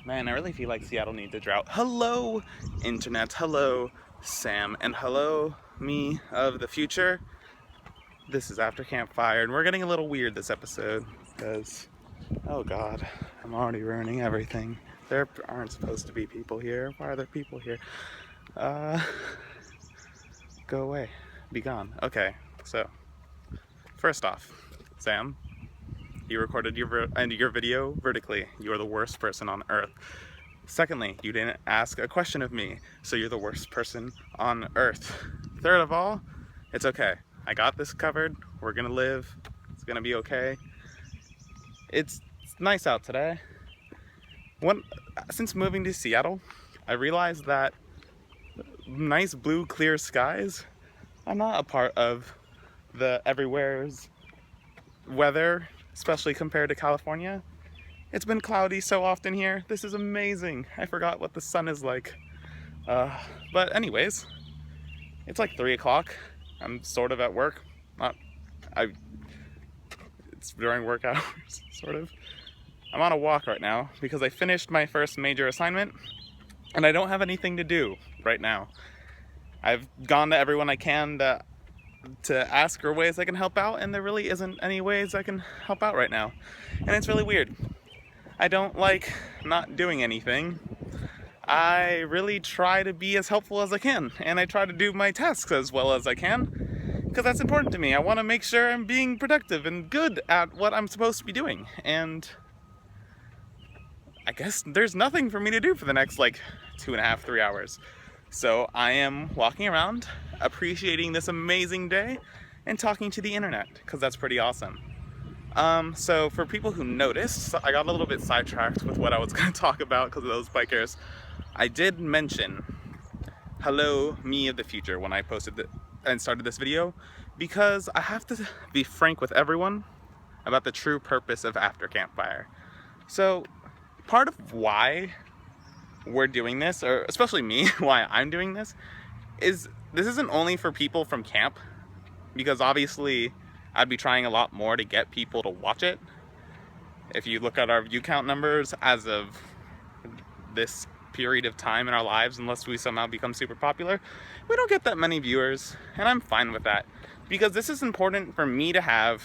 Man, I really feel like Seattle needs a drought. Hello, internet. Hello, Sam. And hello, me of the future. This is After Campfire, and we're getting a little weird this episode because, oh god, I'm already ruining everything. There aren't supposed to be people here. Why are there people here? Uh, go away. Be gone. Okay, so, first off, Sam, you recorded your video vertically. You are the worst person on earth. Secondly, you didn't ask a question of me, so you're the worst person on earth. Third of all, it's okay. I got this covered. We're gonna live. It's gonna be okay. It's nice out today. Since moving to Seattle, I realized that nice blue clear skies are not a part of the everywhere's weather, especially compared to California. It's been cloudy so often here. This is amazing. I forgot what the sun is like. But anyways, it's like 3 o'clock. I'm sort of at work. It's during work hours, sort of. I'm on a walk right now because I finished my first major assignment and I don't have anything to do right now. I've gone to everyone I can to ask for ways I can help out, and there really isn't any ways I can help out right now. And it's really weird. I don't like not doing anything. I really try to be as helpful as I can, and I try to do my tasks as well as I can, because that's important to me. I want to make sure I'm being productive and good at what I'm supposed to be doing, and I guess there's nothing for me to do for the next, 2.5, 3 hours. So I am walking around, appreciating this amazing day, and talking to the internet, because that's pretty awesome. So for people who noticed, I got a little bit sidetracked with what I was going to talk about because of those bikers. I did mention, hello, me of the future, when I posted and started this video, because I have to be frank with everyone about the true purpose of After Campfire. So part of why we're doing this, or especially me, why I'm doing this isn't only for people from camp, because obviously I'd be trying a lot more to get people to watch it. If you look at our view count numbers as of this period of time in our lives, unless we somehow become super popular, we don't get that many viewers, and I'm fine with that, because this is important for me to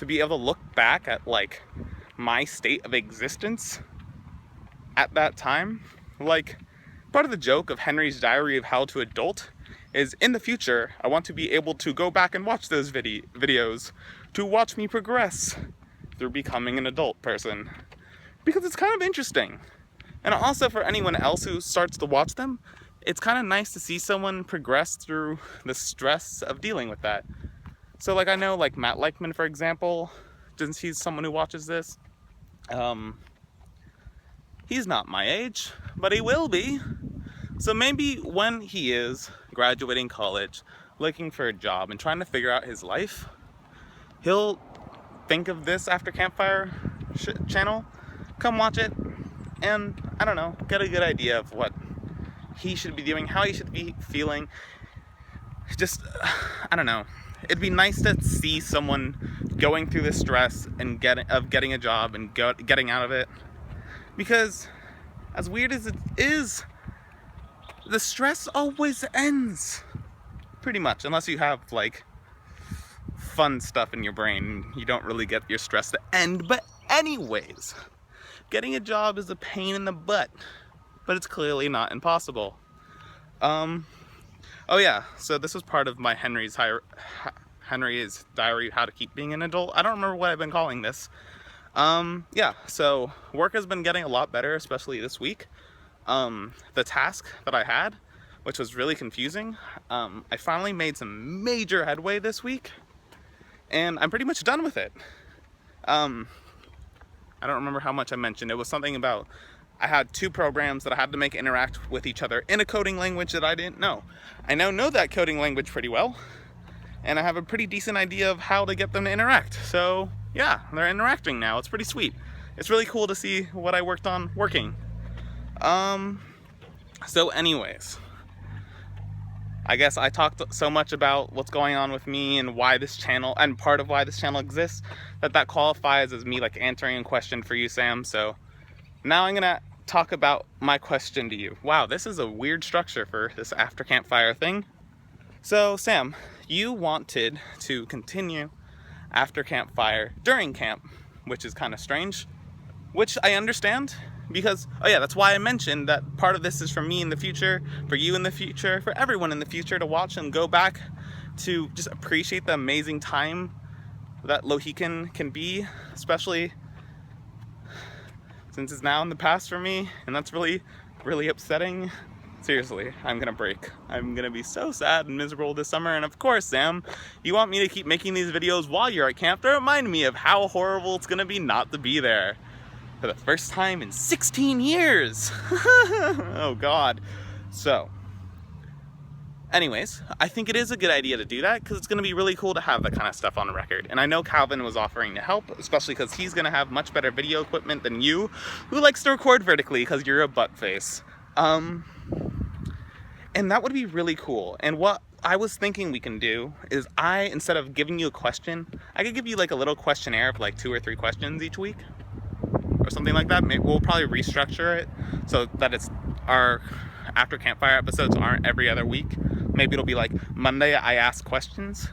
be able to look back at my state of existence at that time. Part of the joke of Henry's Diary of How to Adult is, in the future, I want to be able to go back and watch those videos to watch me progress through becoming an adult person, because it's kind of interesting. And also for anyone else who starts to watch them, it's kind of nice to see someone progress through the stress of dealing with that. So I know Matt Leichman, for example, since he's someone who watches this, he's not my age, but he will be. So maybe when he is graduating college, looking for a job, and trying to figure out his life, he'll think of this After Campfire channel, come watch it, and I don't know, get a good idea of what he should be doing, how he should be feeling. Just, I don't know. It'd be nice to see someone going through the stress and getting a job and getting out of it. Because as weird as it is, the stress always ends, pretty much, unless you have fun stuff in your brain. You don't really get your stress to end. But anyways, getting a job is a pain in the butt, but it's clearly not impossible. Oh yeah, so this was part of my Henry's Diary, How to Keep Being an Adult. I don't remember what I've been calling this. Yeah, so work has been getting a lot better, especially this week. The task that I had, which was really confusing, I finally made some major headway this week, and I'm pretty much done with it. I don't remember how much I mentioned. It was something about, I had 2 programs that I had to make interact with each other in a coding language that I didn't know. I now know that coding language pretty well, and I have a pretty decent idea of how to get them to interact. So yeah, they're interacting now. It's pretty sweet. It's really cool to see what I worked on working. So anyways, I guess I talked so much about what's going on with me and why this channel, and part of why this channel exists, that qualifies as me answering a question for you, Sam. So now I'm gonna talk about my question to you. Wow, this is a weird structure for this after campfire thing. So Sam, you wanted to continue after campfire during camp, which is kind of strange, which I understand because, oh yeah, that's why I mentioned that part of this is for me in the future, for you in the future, for everyone in the future to watch and go back to just appreciate the amazing time that Lohican can be, especially since it's now in the past for me, and that's really, really upsetting. Seriously, I'm gonna break. I'm gonna be so sad and miserable this summer, and of course, Sam, you want me to keep making these videos while you're at camp to remind me of how horrible it's gonna be not to be there for the first time in 16 years. Oh God. So, anyways, I think it is a good idea to do that because it's going to be really cool to have that kind of stuff on record. And I know Calvin was offering to help, especially because he's going to have much better video equipment than you, who likes to record vertically because you're a butt face. And that would be really cool. And what I was thinking we can do is instead of giving you a question, I could give you like a little questionnaire of like 2 or 3 questions each week or something like that. Maybe we'll probably restructure it so that it's our after campfire episodes aren't every other week. Maybe it'll be like Monday I ask questions,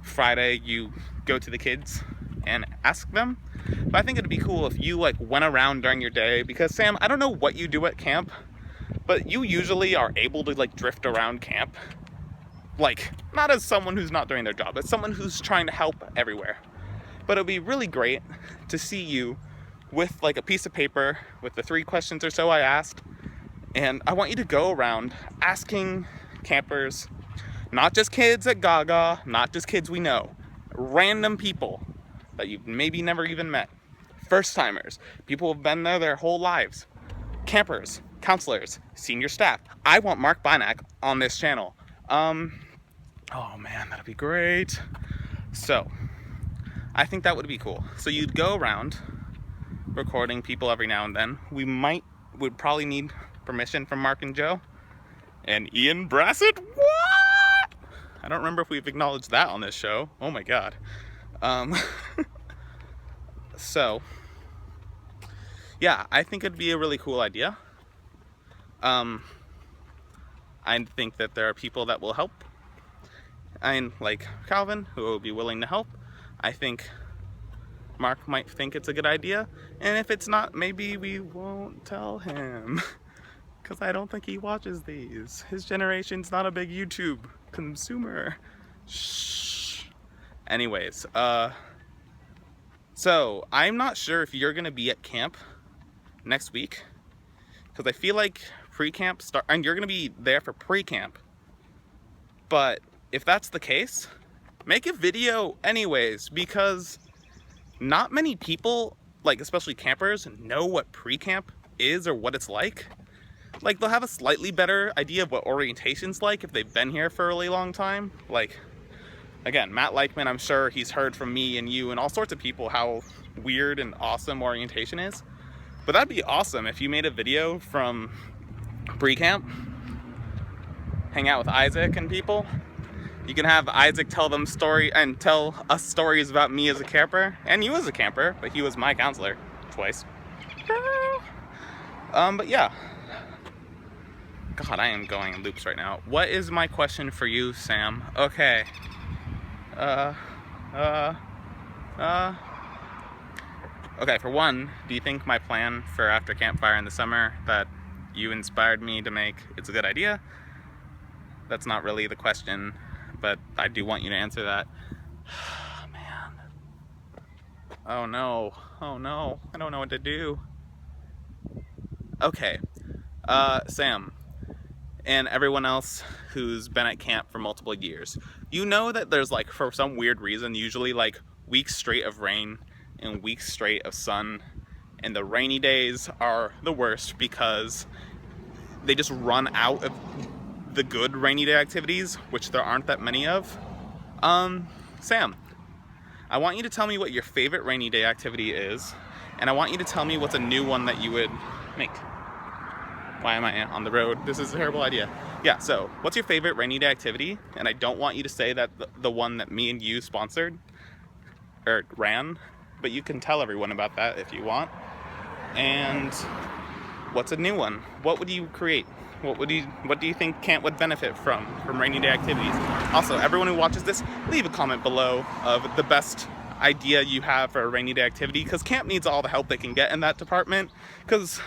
Friday you go to the kids and ask them. But I think it'd be cool if you like went around during your day, because Sam, I don't know what you do at camp, but you usually are able to like drift around camp, like not as someone who's not doing their job, as someone who's trying to help everywhere. But it'd be really great to see you with like a piece of paper with the 3 questions or so I asked, and I want you to go around asking campers, not just kids at Gaga, not just kids we know, random people that you've maybe never even met, first timers, people who've been there their whole lives, campers, counselors, senior staff. I want Mark Bynack on this channel. Oh man, that'd be great. So I think that would be cool. So you'd go around recording people every now and then. Would probably need permission from Mark and Joe and Ian Brassett. What? I don't remember if we've acknowledged that on this show. Oh my God. So yeah, I think it'd be a really cool idea. I think that there are people that will help, and like Calvin, who will be willing to help. I think Mark might think it's a good idea, and if it's not, maybe we won't tell him, because I don't think he watches these. His generation's not a big YouTube consumer. Shh. Anyways, so I'm not sure if you're gonna be at camp next week, because I feel like pre-camp and you're gonna be there for pre-camp. But if that's the case, make a video anyways, because not many people, like especially campers, know what pre-camp is or what it's like. Like they'll have a slightly better idea of what orientation's like if they've been here for a really long time. Like, again, Matt Leichman, I'm sure he's heard from me and you and all sorts of people how weird and awesome orientation is. But that'd be awesome if you made a video from pre-camp, hang out with Isaac and people. You can have Isaac tell us stories about me as a camper, and you as a camper, but he was my counselor twice. But yeah. God, I am going in loops right now. What is my question for you, Sam? Okay. Okay, for one, do you think my plan for after campfire in the summer that you inspired me to make is a good idea? That's not really the question, but I do want you to answer that. Man. Oh no. Oh no. I don't know what to do. Okay. Sam, and everyone else who's been at camp for multiple years, you know that there's like, for some weird reason, usually like weeks straight of rain and weeks straight of sun, and the rainy days are the worst because they just run out of the good rainy day activities, which there aren't that many of. Sam, I want you to tell me what your favorite rainy day activity is, and I want you to tell me what's a new one that you would make. Why am I on the road? This is a terrible idea. Yeah, so what's your favorite rainy day activity? And I don't want you to say that the one that me and you sponsored or ran, but you can tell everyone about that if you want. And What's a new one? What would you create? What do you think camp would benefit from rainy day activities? Also, everyone who watches this, leave a comment below of the best idea you have for a rainy day activity, because camp needs all the help they can get in that department, because